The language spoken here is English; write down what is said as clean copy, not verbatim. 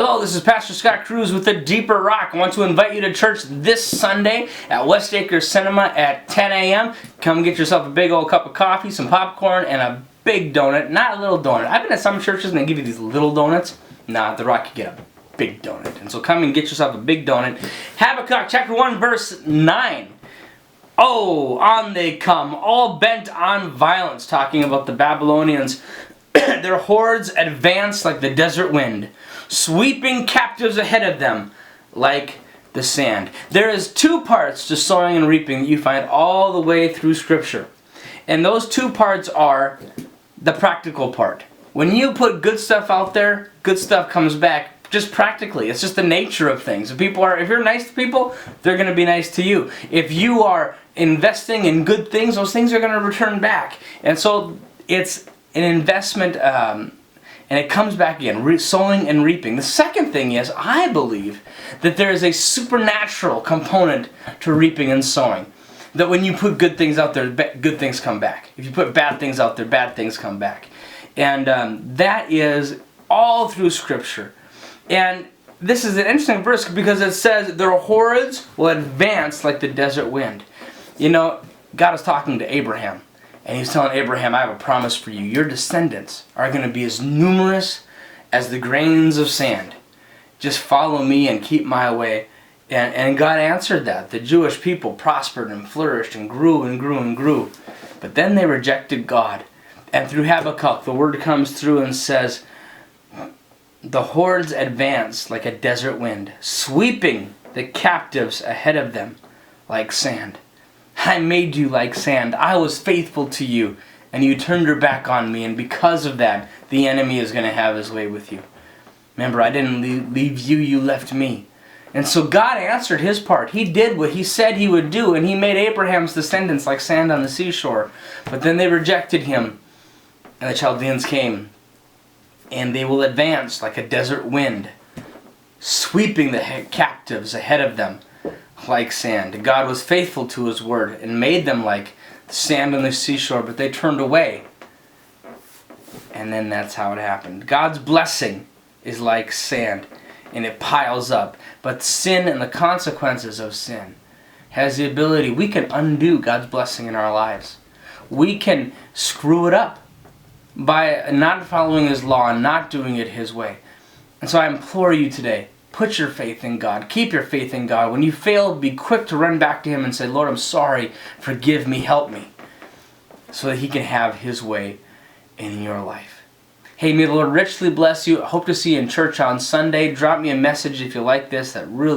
Hello, this is Pastor Scott Cruz with the Deeper Rock. I want to invite you to church this Sunday at West Acres Cinema at 10 a.m. Come get yourself a big old cup of coffee, some popcorn, and a big donut. Not a little donut. I've been at some churches and they give you these little donuts. Nah, at the Rock you get a big donut. And so come and get yourself a big donut. Habakkuk chapter 1 verse 9. Oh, on they come, all bent on violence, talking about the Babylonians. Their hordes advance like the desert wind, sweeping captives ahead of them like the sand. There is two parts to sowing and reaping that you find all the way through Scripture. And those two parts are the practical part. When you put good stuff out there, good stuff comes back just practically. It's just the nature of things. If you're nice to people, they're going to be nice to you. If you are investing in good things, those things are going to return back. And so it's an investment, and it comes back again, sowing and reaping. The second thing is, I believe that there is a supernatural component to reaping and sowing. That when you put good things out there, good things come back. If you put bad things out there, bad things come back. And that is all through Scripture. And this is an interesting verse because it says, their hordes will advance like the desert wind. You know, God is talking to Abraham. And he's telling Abraham, I have a promise for you. Your descendants are going to be as numerous as the grains of sand. Just follow me and keep my way. And God answered that. The Jewish people prospered and flourished and grew and grew and grew. But then they rejected God. And through Habakkuk, the word comes through and says, the hordes advance like a desert wind, sweeping the captives ahead of them like sand. I made you like sand. I was faithful to you, and you turned your back on me, and because of that, the enemy is going to have his way with you. Remember, I didn't leave you, you left me. And so God answered his part. He did what he said he would do, and he made Abraham's descendants like sand on the seashore. But then they rejected him, and the Chaldeans came, and they will advance like a desert wind, sweeping the captives ahead of them like sand. God was faithful to his word and made them like sand on the seashore, but they turned away. And then that's how it happened. God's blessing is like sand, and it piles up. But sin and the consequences of sin has the ability, we can undo God's blessing in our lives. We can screw it up by not following his law and not doing it his way. And so I implore you today, put your faith in God. Keep your faith in God. When you fail, be quick to run back to him and say, Lord, I'm sorry. Forgive me. Help me. So that he can have his way in your life. Hey, may the Lord richly bless you. I hope to see you in church on Sunday. Drop me a message if you like this. That really